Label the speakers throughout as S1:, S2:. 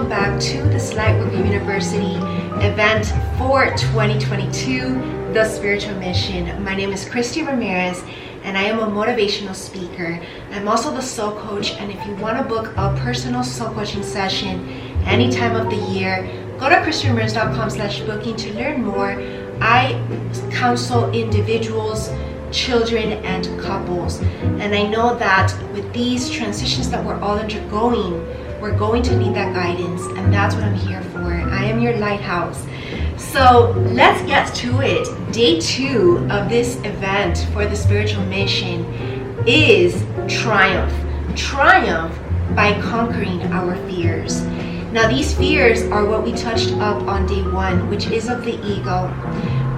S1: welcome back to this Lightworker University event for 2022, The Spiritual Mission. My name is Christy Ramirez and I am a motivational speaker. I'm also the soul coach, and if you want to book a personal soul coaching session any time of the year, go to christyramirez.com/booking to learn more. I counsel individuals, children, and couples, and I know that with these transitions that we're all undergoing, we're going to need that guidance, and that's what I'm here for. I am your lighthouse. So let's get to it. Day 2 of this event for the spiritual mission is triumph. Triumph by conquering our fears. Now these fears are what we touched up on day 1, which is of the ego.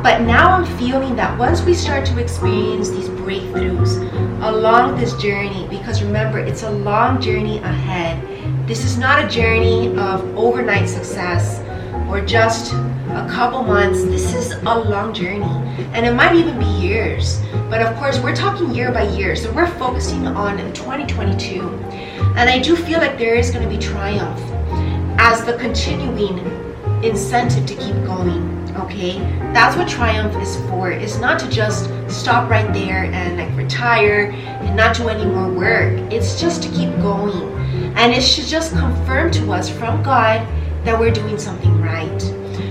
S1: But now I'm feeling that once we start to experience these breakthroughs along this journey, because remember, it's a long journey ahead. This is not a journey of overnight success or just a couple months. This is a long journey, and it might even be years. But of course, we're talking year by year, so we're focusing on 2022. And I do feel like there is going to be triumph as the continuing incentive to keep going. Okay, that's what triumph is for. It's not to just stop right there and like retire and not do any more work. It's just to keep going, and it should just confirm to us from God that we're doing something right.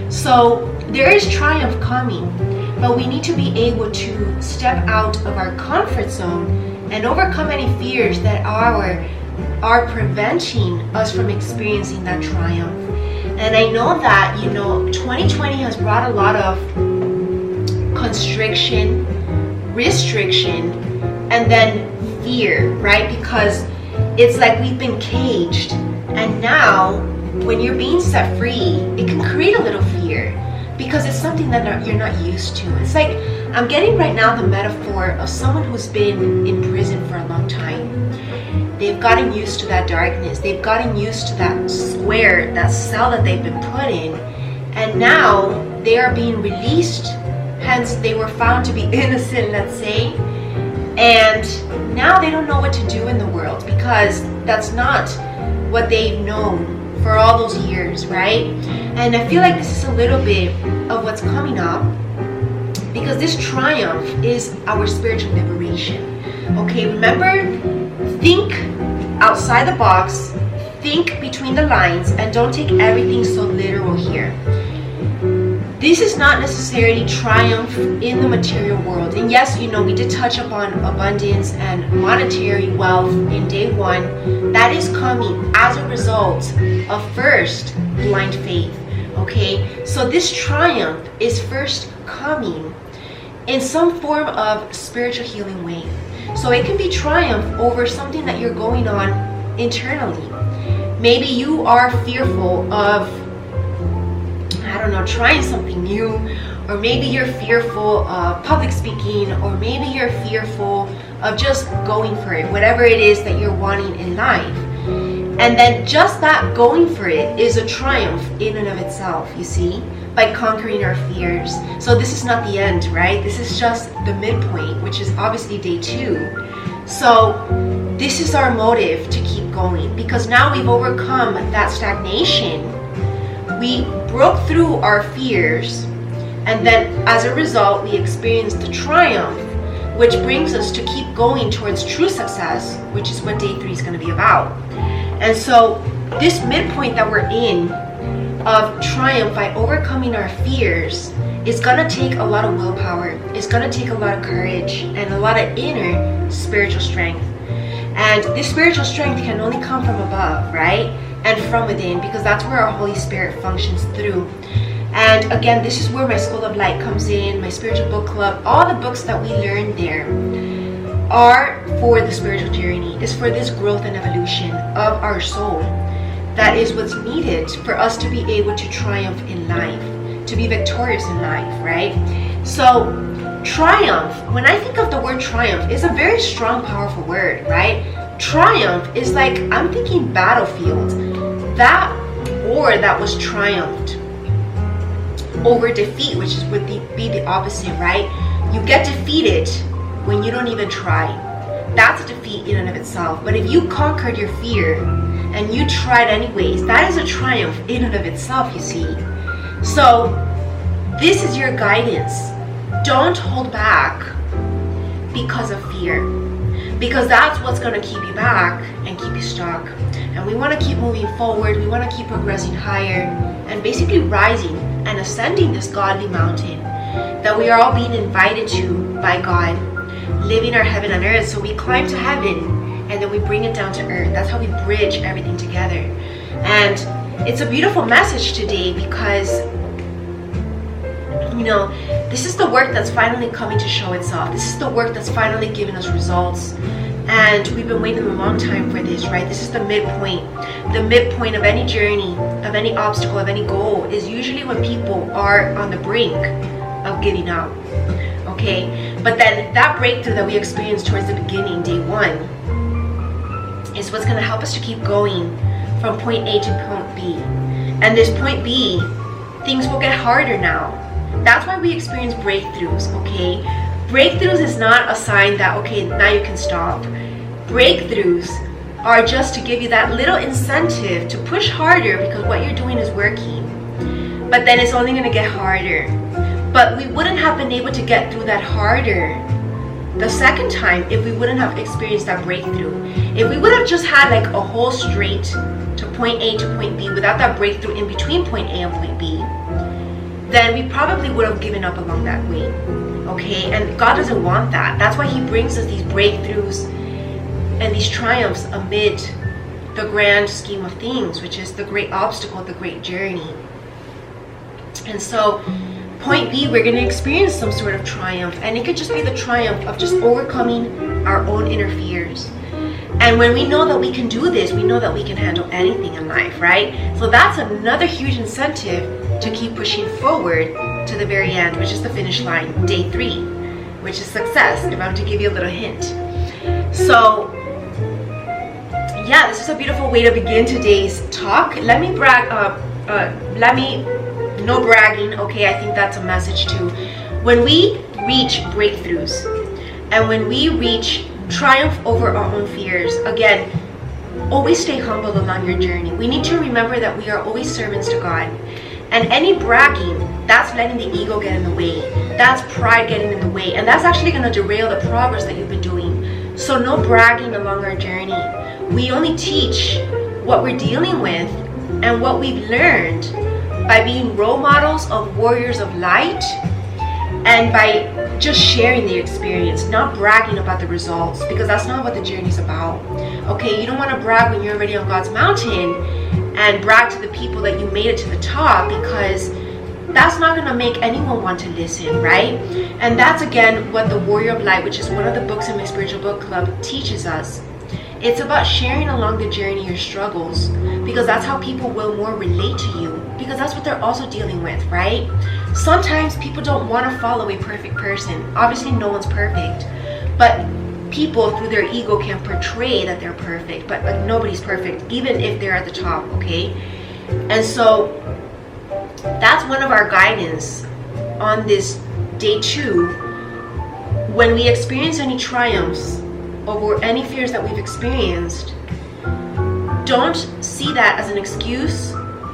S1: So there is triumph coming, but we need to be able to step out of our comfort zone and overcome any fears that are preventing us from experiencing that triumph. And I know that, 2020 has brought a lot of constriction, restriction, and then fear, right? Because it's like we've been caged. And now, when you're being set free, it can create a little fear because it's something that you're not used to. It's like, I'm getting right now the metaphor of someone who's been in prison for a long time. They've gotten used to that darkness. They've gotten used to that square, that cell that they've been put in. And now they are being released. Hence, they were found to be innocent, let's say. And now they don't know what to do in the world because that's not what they've known for all those years, right? And I feel like this is a little bit of what's coming up, because this triumph is our spiritual liberation. Okay, remember? Think outside the box, think between the lines, and don't take everything so literal here. This is not necessarily triumph in the material world. And yes, we did touch upon abundance and monetary wealth in day 1. That is coming as a result of first blind faith. Okay, so this triumph is first coming in some form of spiritual healing way. So it can be triumph over something that you're going on internally. Maybe you are fearful of, trying something new, or maybe you're fearful of public speaking, or maybe you're fearful of just going for it, whatever it is that you're wanting in life. And then just that going for it is a triumph in and of itself, you see, by conquering our fears. So this is not the end, right? This is just the midpoint, which is obviously day 2. So this is our motive to keep going, because now we've overcome that stagnation. We broke through our fears, and then as a result, we experienced the triumph, which brings us to keep going towards true success, which is what day 3 is going to be about. And so this midpoint that we're in of triumph by overcoming our fears is going to take a lot of willpower. It's going to take a lot of courage and a lot of inner spiritual strength. And this spiritual strength can only come from above, right? And from within, because that's where our Holy Spirit functions through. And again, this is where my School of Light comes in, my spiritual book club. All the books that we learn there are for the spiritual journey. It's for this growth and evolution of our soul. That is what's needed for us to be able to triumph in life, to be victorious in life, right? So triumph, when I think of the word triumph, is a very strong, powerful word, right? Triumph is like, I'm thinking battlefield. That war that was triumphed over defeat, which would be the opposite, right? You get defeated when you don't even try. That's a defeat in and of itself. But if you conquered your fear, and you tried anyways, that is a triumph in and of itself, you see. So this is your guidance. Don't hold back because of fear, because that's what's going to keep you back and keep you stuck. And we want to keep moving forward. We want to keep progressing higher and basically rising and ascending this godly mountain that we are all being invited to by God, living our heaven on earth. So we climb to heaven and then we bring it down to earth. That's how we bridge everything together. And it's a beautiful message today because, you know, this is the work that's finally coming to show itself. This is the work that's finally giving us results. And we've been waiting a long time for this, right? This is the midpoint. The midpoint of any journey, of any obstacle, of any goal is usually when people are on the brink of giving up, okay? But then that breakthrough that we experience towards the beginning, day one, is what's gonna help us to keep going from point A to point B. And this point B, things will get harder now. That's why we experience breakthroughs, okay? Breakthroughs is not a sign that, okay, now you can stop. Breakthroughs are just to give you that little incentive to push harder because what you're doing is working. But then it's only gonna get harder. But we wouldn't have been able to get through that harder the second time if we wouldn't have experienced that breakthrough. If we would have just had like a whole straight to point A to point B without that breakthrough in between point A and point B, then we probably would have given up along that way, okay? And God doesn't want that. That's why He brings us these breakthroughs and these triumphs amid the grand scheme of things, which is the great obstacle, the great journey. And so point B, we're going to experience some sort of triumph, and it could just be the triumph of just overcoming our own inner fears. And when we know that we can do this, we know that we can handle anything in life, right? So that's another huge incentive to keep pushing forward to the very end, which is the finish line, day 3, which is success, if I'm to give you a little hint. So yeah, this is a beautiful way to begin today's talk. Let me no bragging, okay? I think that's a message too. When we reach breakthroughs and when we reach triumph over our own fears, again, always stay humble along your journey. We need to remember that we are always servants to God. And any bragging, that's letting the ego get in the way. That's pride getting in the way. And that's actually going to derail the progress that you've been doing. So no bragging along our journey. We only teach what we're dealing with and what we've learned by being role models of warriors of light and by just sharing the experience, not bragging about the results, because that's not what the journey's about. Okay, you don't want to brag when you're already on God's mountain and brag to the people that you made it to the top, because that's not going to make anyone want to listen, right? And that's again what the Warrior of Light, which is one of the books in my spiritual book club, teaches us. It's about sharing along the journey your struggles, because that's how people will more relate to you, because that's what they're also dealing with, right? Sometimes people don't want to follow a perfect person. Obviously no one's perfect, but people through their ego can portray that they're perfect, but like nobody's perfect, even if they're at the top, okay? And so that's one of our guidance on this day 2. When we experience any triumphs over any fears that we've experienced, don't see that as an excuse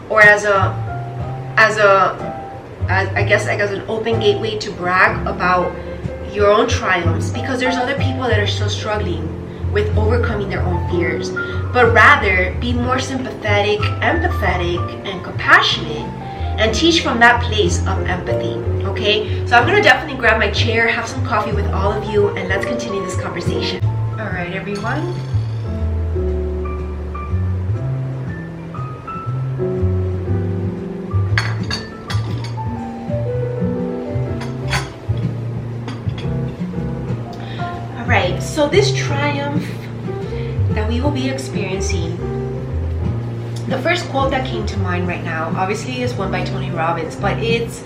S1: or as an open gateway to brag about your own triumphs, because there's other people that are still struggling with overcoming their own fears. But rather be more sympathetic, empathetic, and compassionate, and teach from that place of empathy. Okay, so I'm gonna definitely grab my chair, have some coffee with all of you, and let's continue this conversation. All right, everyone. All right, so this triumph that we will be experiencing, the first quote that came to mind right now, obviously, is one by Tony Robbins, but it's,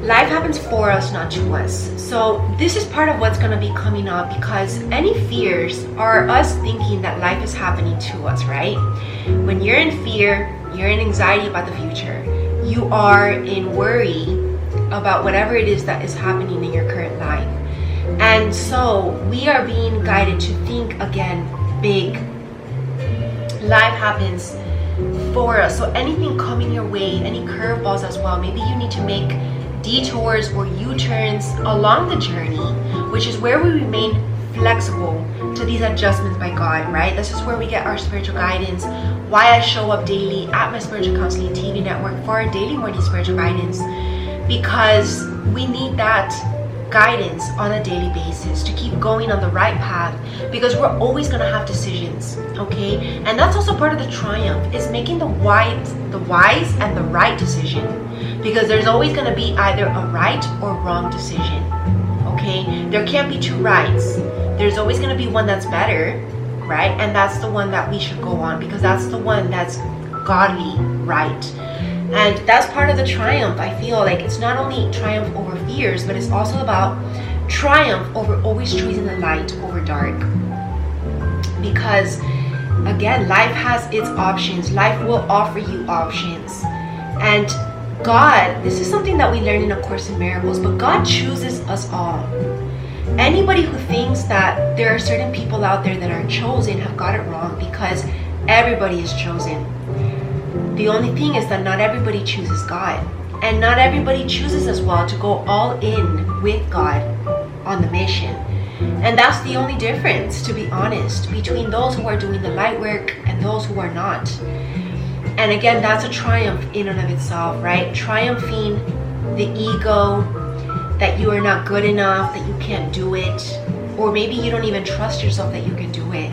S1: life happens for us, not to us. So this is part of what's going to be coming up, because any fears are us thinking that life is happening to us, right? When you're in fear, you're in anxiety about the future. You are in worry about whatever it is that is happening in your current life. And so we are being guided to think again big. life happens for us. So anything coming your way, any curveballs as well, maybe you need to make detours or U-turns along the journey, which is where we remain flexible to these adjustments by God, right? This is where we get our spiritual guidance, why I show up daily at my spiritual counseling TV network for our daily morning spiritual guidance, because we need that guidance on a daily basis to keep going on the right path, because we're always going to have decisions, okay? And that's also part of the triumph, is making the wise and the right decision, because there's always going to be either a right or wrong decision, okay? There can't be two rights. There's always going to be one that's better, right? And that's the one that we should go on, because that's the one that's godly right. And that's part of the triumph. I feel like it's not only triumph over fears, but it's also about triumph over always choosing the light over dark. Because again, life has its options. Life will offer you options. And God, this is something that we learn in A Course in Miracles, but God chooses us all. Anybody who thinks that there are certain people out there that are chosen have got it wrong, because everybody is chosen. The only thing is that not everybody chooses God, and not everybody chooses as well to go all in with God on the mission. And that's the only difference, to be honest, between those who are doing the light work and those who are not. And again, that's a triumph in and of itself, right? Triumphing the ego, that you are not good enough, that you can't do it, or maybe you don't even trust yourself that you can do it.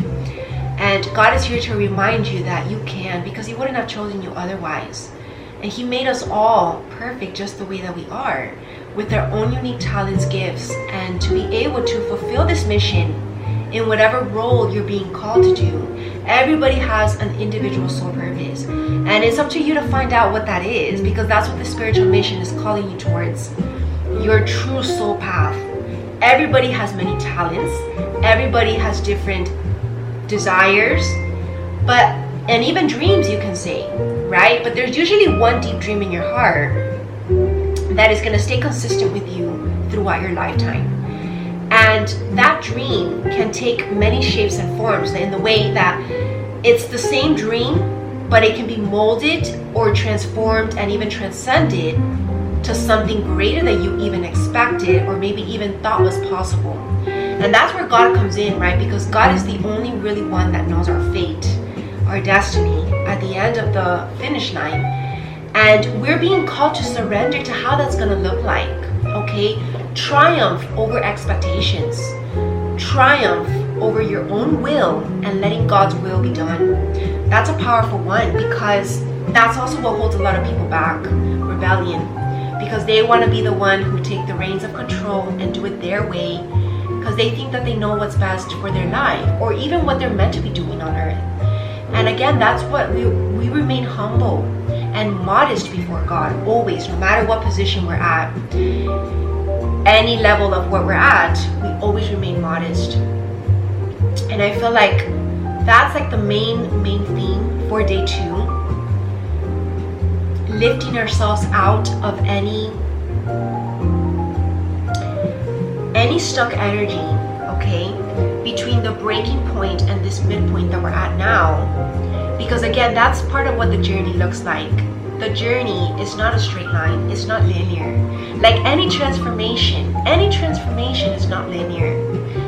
S1: And God is here to remind you that you can, because He wouldn't have chosen you otherwise. And He made us all perfect just the way that we are, with our own unique talents, gifts, and to be able to fulfill this mission in whatever role you're being called to do. Everybody has an individual soul purpose, and it's up to you to find out what that is, because that's what the spiritual mission is calling you towards. Your true soul path. Everybody has many talents. Everybody has different desires, and even dreams, you can say, right? But there's usually one deep dream in your heart that is going to stay consistent with you throughout your lifetime. And that dream can take many shapes and forms, in the way that it's the same dream, but it can be molded or transformed and even transcended to something greater than you even expected, or maybe even thought was possible. And that's where God comes in, right? Because God is the only really one that knows our fate, our destiny at the end of the finish line. And we're being called to surrender to how that's going to look like, okay? Triumph over expectations. Triumph over your own will and letting God's will be done. That's a powerful one, because that's also what holds a lot of people back. Rebellion. Because they want to be the one who take the reins of control and do it their way, because they think that they know what's best for their life, or even what they're meant to be doing on earth. And again, that's what we remain humble and modest before God, always, no matter what position we're at. Any level of what we're at, we always remain modest. And I feel like that's like the main theme for day 2. Lifting ourselves out of any stuck energy, okay, between the breaking point and this midpoint that we're at now. Because again, that's part of what the journey looks like. The journey is not a straight line. It's not linear. Like any transformation is not linear.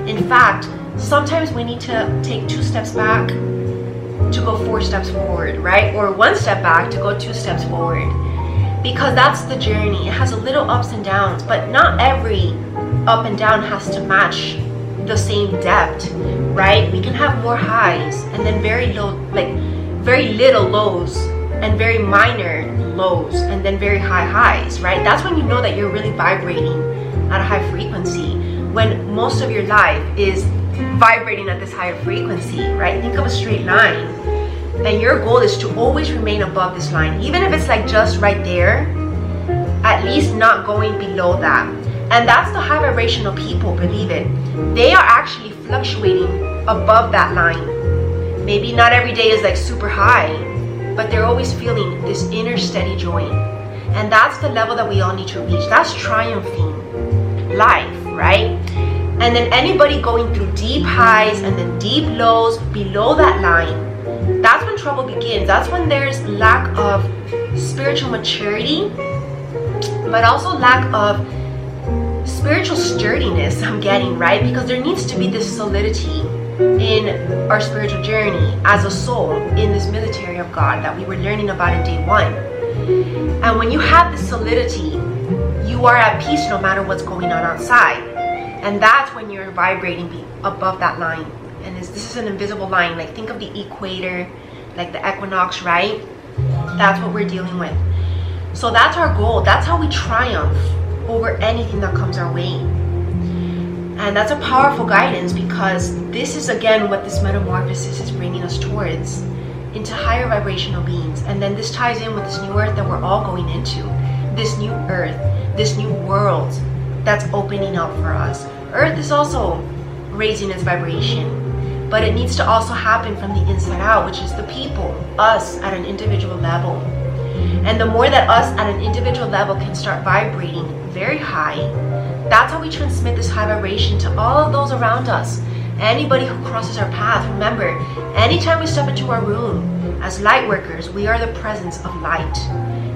S1: In fact, sometimes we need to take 2 steps back to go 4 steps forward, right? Or 1 step back to go 2 steps forward. Because that's the journey. It has a little ups and downs, but not every up and down has to match the same depth, right? We can have more highs and then very little lows, and very minor lows, and then very high highs, right? That's when you know that you're really vibrating at a high frequency, when most of your life is vibrating at this higher frequency, right? Think of a straight line, and your goal is to always remain above this line, even if it's like just right there, at least not going below that. And that's the high vibrational people, believe it. They are actually fluctuating above that line. Maybe not every day is like super high, but they're always feeling this inner steady joy. And that's the level that we all need to reach. That's triumphing life, right? And then anybody going through deep highs and then deep lows below that line, that's when trouble begins. That's when there's lack of spiritual maturity, but also lack of spiritual sturdiness I'm getting, right? Because there needs to be this solidity in our spiritual journey as a soul in this military of God that we were learning about in day 1. And when you have this solidity, you are at peace no matter what's going on outside. And that's when you're vibrating above that line. And this is an invisible line. Like, think of the equator, like the equinox, right? That's what we're dealing with. So that's our goal. That's how we triumph over anything that comes our way. And that's a powerful guidance, because this is again what this metamorphosis is bringing us towards, into higher vibrational beings. And then this ties in with this new earth that we're all going into, this new earth, this new world that's opening up for us. Earth is also raising its vibration, but it needs to also happen from the inside out, which is the people, us at an individual level. And the more that us at an individual level can start vibrating very high, that's how we transmit this high vibration to all of those around us. Anybody who crosses our path. Remember, anytime we step into our room as light workers, we are the presence of light.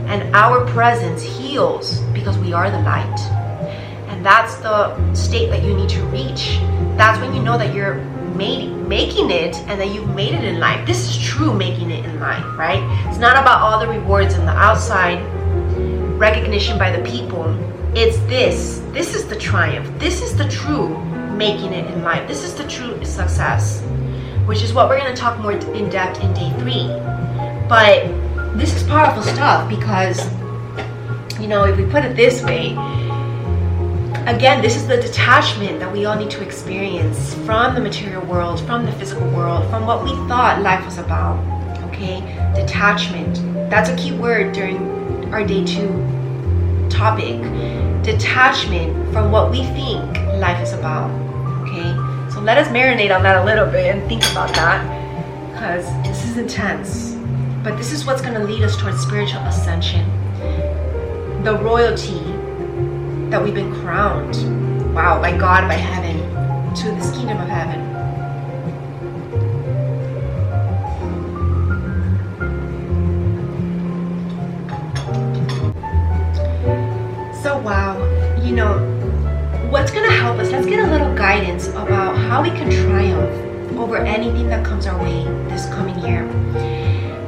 S1: And our presence heals because we are the light. And that's the state that you need to reach. That's when you know that you're making it and that you've made it in life. This is true making it in life, right? It's not about all the rewards and the outside recognition by the people. It's this is the triumph. This is the true making it in life. This is the true success, which is what we're going to talk more in depth in day 3. But this is powerful stuff, because, you know, if we put it this way, again, this is the detachment that we all need to experience from the material world, from the physical world, from what we thought life was about. Okay, detachment. That's a key word during our day 2 topic. Detachment from what we think life is about. Okay, so let us marinate on that a little bit and think about that, because this is intense. But this is what's going to lead us towards spiritual ascension, the royalty that we've been crowned, wow, by God, by heaven, to this kingdom of heaven. So wow, you know, what's going to help us? Let's get a little guidance about how we can triumph over anything that comes our way this coming year.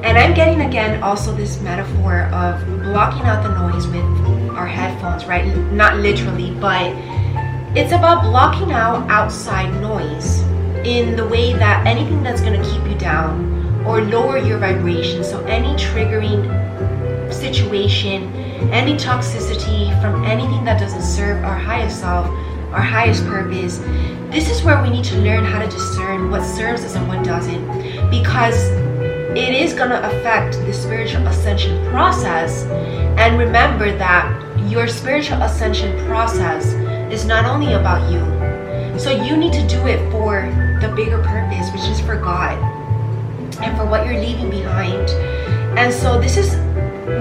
S1: And I'm getting again also this metaphor of blocking out the noise with our headphones, right? Not literally, but it's about blocking out outside noise in the way that anything that's going to keep you down or lower your vibration. So any triggering situation, any toxicity from anything that doesn't serve our highest self, our highest purpose. This is where we need to learn how to discern what serves us and what doesn't, because it is going to affect the spiritual ascension process. And remember that your spiritual ascension process is not only about you. So you need to do it for the bigger purpose, which is for God and for what you're leaving behind. And so this is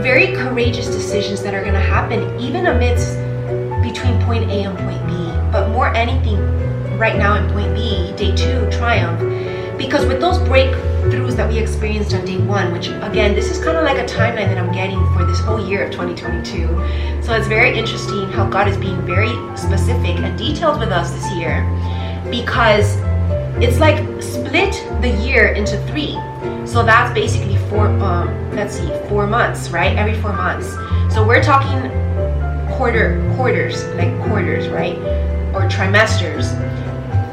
S1: very courageous decisions that are going to happen even amidst between point A and point B, but more anything right now in point B, day 2, triumph. Because with those breakthroughs that we experienced on day 1, which again, this is kind of like a timeline that I'm getting for this whole year of 2022. So it's very interesting how God is being very specific and detailed with us this year, because it's like split the year into 3. So that's basically 4 months, right? Every 4 months. So we're talking quarters, right? Or trimesters.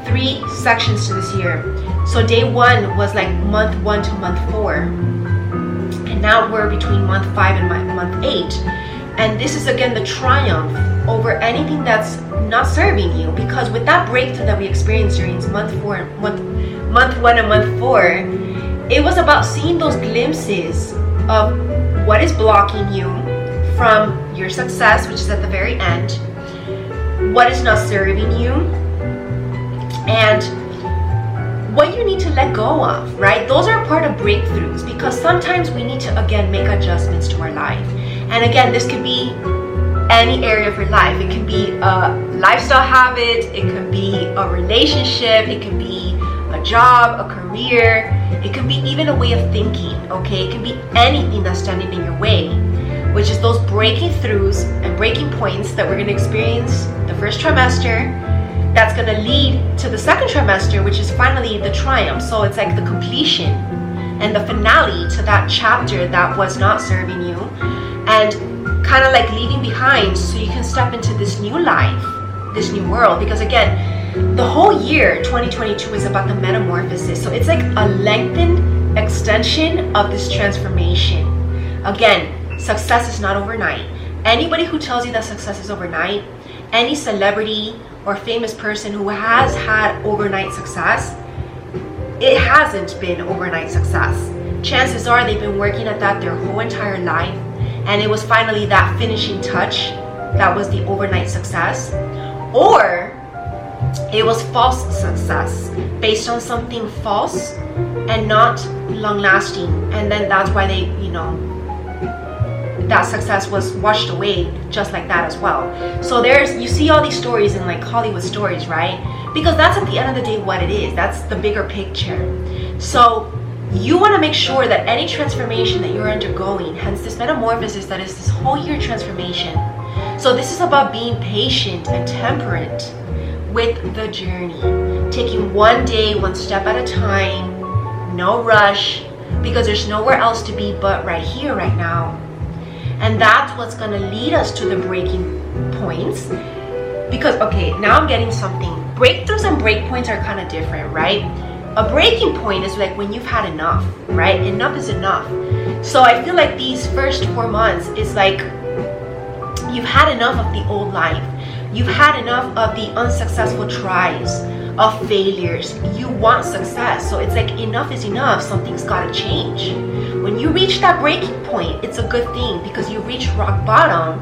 S1: 3 sections to this year. So day 1 was like month 1 to month 4. And now we're between month 5 and month 8. And this is again the triumph over anything that's not serving you. Because with that breakthrough that we experienced during month 1 and month 4, it was about seeing those glimpses of what is blocking you from your success, which is at the very end, what is not serving you, and what you need to let go of, right? Those are part of breakthroughs, because sometimes we need to, again, make adjustments to our life. And again, this could be any area of your life. It can be a lifestyle habit, it could be a relationship, it can be a job, a career, It can be even a way of thinking, okay? It can be anything that's standing in your way, which is those breaking throughs and breaking points that we're going to experience the first trimester. That's going to lead to the second trimester, which is finally the triumph. So it's like the completion and the finale to that chapter that was not serving you, and kind of like leaving behind so you can step into this new life, this new world. Because again, the whole year 2022 is about the metamorphosis. So it's like a lengthened extension of this transformation. Again, success is not overnight. Anybody who tells you that success is overnight, any celebrity or famous person who has had overnight success, it hasn't been overnight success. Chances are they've been working at that their whole entire life, and it was finally that finishing touch that was the overnight success. Or it was false success based on something false and not long lasting, and then that's why they, that success was washed away just like that as well. So you see all these stories in like Hollywood stories, right? Because that's at the end of the day what it is. That's the bigger picture. So you want to make sure that any transformation that you're undergoing, hence this metamorphosis that is this whole year transformation. So this is about being patient and temperate with the journey, taking one day, one step at a time, no rush, because there's nowhere else to be but right here, right now. And that's what's going to lead us to the breaking points. Because, okay, now I'm getting something. Breakthroughs and breakpoints are kind of different, right? A breaking point is like when you've had enough, right? Enough is enough. So I feel like these first 4 months is like you've had enough of the old life. You've had enough of the unsuccessful tries, of failures. You want success. So it's like enough is enough. Something's got to change. When you reach that breaking point, it's a good thing because you reach rock bottom.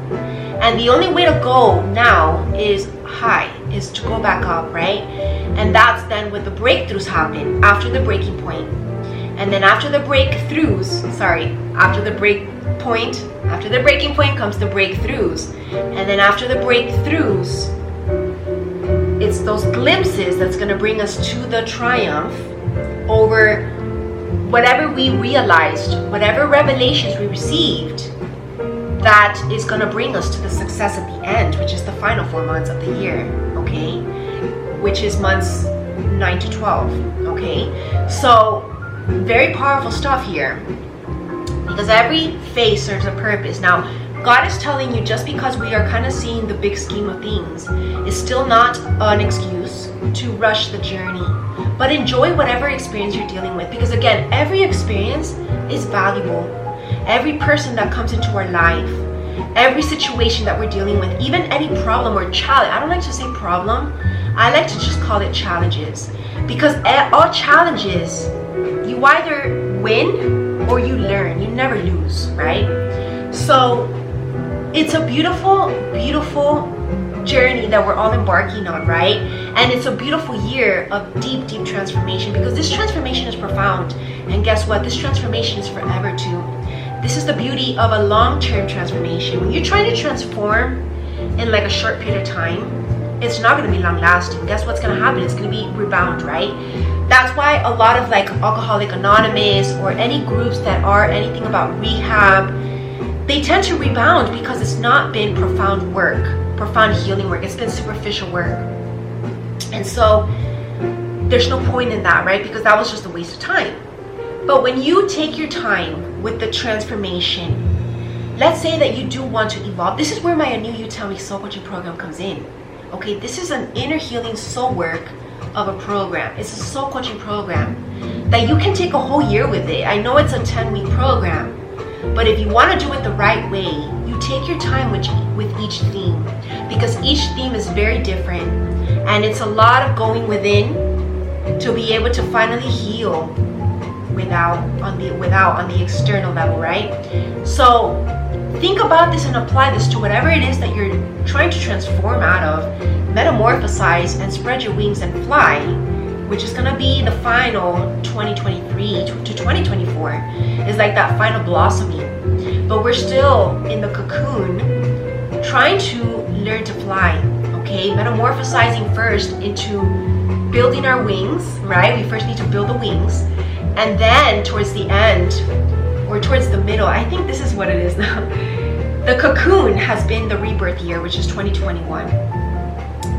S1: And the only way to go now is high, is to go back up, right? And that's then when the breakthroughs happen after the breaking point. And then after the breakthroughs, after the breaking point comes the breakthroughs. And then after the breakthroughs, it's those glimpses that's going to bring us to the triumph over whatever we realized, whatever revelations we received, that is going to bring us to the success at the end, which is the final 4 months of the year, okay? Which is months 9 to 12, okay? So, very powerful stuff here, because every phase serves a purpose. Now, God is telling you, just because we are kind of seeing the big scheme of things, is still not an excuse to rush the journey. But enjoy whatever experience you're dealing with, because again, every experience is valuable. Every person that comes into our life, every situation that we're dealing with, even any problem or challenge. I don't like to say problem. I like to just call it challenges, because all challenges, you either win or you learn. You never lose, right? So it's a beautiful, beautiful journey that we're all embarking on, right? And it's a beautiful year of deep, deep transformation, because this transformation is profound. And guess what? This transformation is forever too. This is the beauty of a long-term transformation. When you're trying to transform in like a short period of time, it's not going to be long-lasting. Guess what's going to happen? It's going to be rebound, right? That's why a lot of like Alcoholic Anonymous or any groups that are anything about rehab, they tend to rebound because it's not been profound work, profound healing work. It's been superficial work. And so there's no point in that, right? Because that was just a waste of time. But when you take your time with the transformation, let's say that you do want to evolve. This is where my New You Tell Me Soul Coaching program comes in. Okay, this is an inner healing soul work of a program. It's a soul coaching program that you can take a whole year with it. I know it's a 10-week program, but if you want to do it the right way, you take your time with each theme, because each theme is very different, and it's a lot of going within to be able to finally heal without on the external level, right? So think about this and apply this to whatever it is that you're trying to transform out of, metamorphosize and spread your wings and fly, which is going to be the final 2023 to 2024, is like that final blossoming. But we're still in the cocoon trying to learn to fly, okay? Metamorphosizing first into building our wings, right? We first need to build the wings. And then towards the end, or towards the middle, I think this is what it is now. The cocoon has been the rebirth year, which is 2021.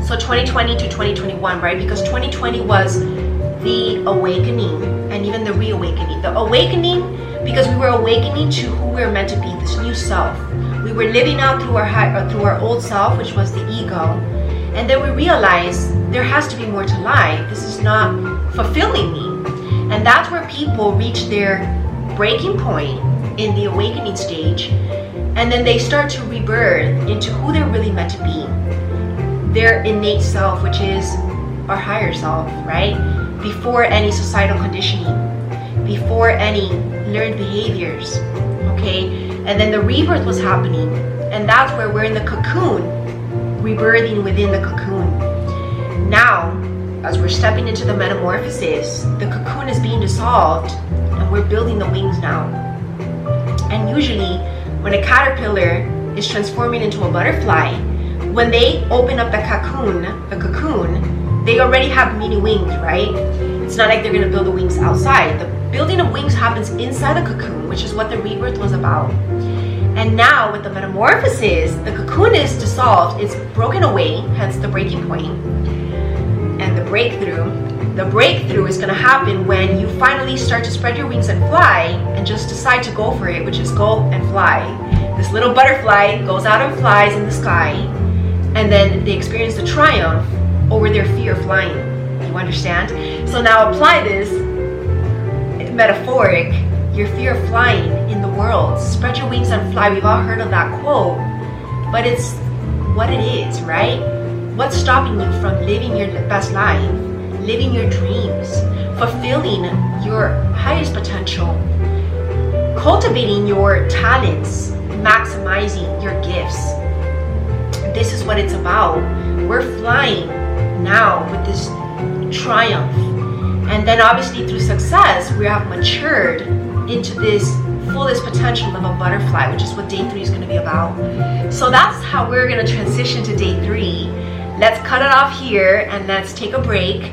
S1: So 2020 to 2021, right? Because 2020 was the awakening and even the reawakening. The awakening, because we were awakening to who we were meant to be, this new self. We were living out through our old self, which was the ego. And then we realized there has to be more to life. This is not fulfilling me. And that's where people reach their breaking point in the awakening stage. And then they start to rebirth into who they're really meant to be. Their innate self, which is our higher self, right? Before any societal conditioning, before any learned behaviors, okay? And then the rebirth was happening. And that's where we're in the cocoon, rebirthing within the cocoon. Now, as we're stepping into the metamorphosis, the cocoon is being dissolved and we're building the wings now. And usually, when a caterpillar is transforming into a butterfly, when they open up the cocoon, they already have mini wings, right? It's not like they're gonna build the wings outside. The building of wings happens inside the cocoon, which is what the rebirth was about. And now with the metamorphosis, the cocoon is dissolved, it's broken away, hence the breaking point. And the breakthrough is gonna happen when you finally start to spread your wings and fly and just decide to go for it, which is go and fly. This little butterfly goes out and flies in the sky, and then they experience the triumph over their fear of flying. You understand? So now apply this metaphoric, your fear of flying in the world. Spread your wings and fly. We've all heard of that quote, but it's what it is, right? What's stopping you from living your best life, living your dreams, fulfilling your highest potential, cultivating your talents, maximizing your gifts? This is what it's about. We're flying now with this triumph. And then obviously through success, we have matured into this fullest potential of a butterfly, which is what day 3 is going to be about. So that's how we're going to transition to day 3. Let's cut it off here and let's take a break,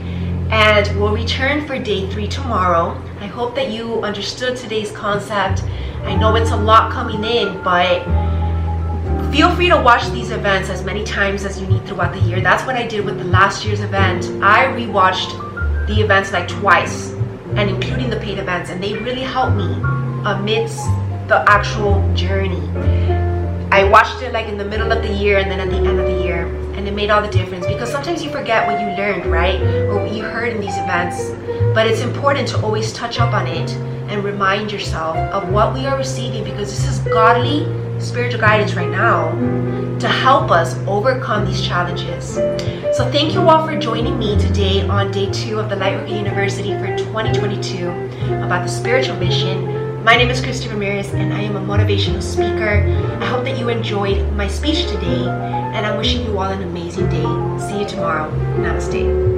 S1: and we'll return for day 3 tomorrow. I hope that you understood today's concept. I know it's a lot coming in, but feel free to watch these events as many times as you need throughout the year. That's what I did with the last year's event. I rewatched the events like twice, and including the paid events, and they really helped me amidst the actual journey. I watched it like in the middle of the year and then at the end of the year, and it made all the difference, because sometimes you forget what you learned, right? Or what you heard in these events. But it's important to always touch up on it and remind yourself of what we are receiving, because this is godly spiritual guidance right now to help us overcome these challenges. So thank you all for joining me today on day 2 of the Lightworker University for 2022 about the spiritual mission. My name is Christy Ramirez, and I am a motivational speaker. I hope that you enjoyed my speech today, and I'm wishing you all an amazing day. See you tomorrow. Namaste.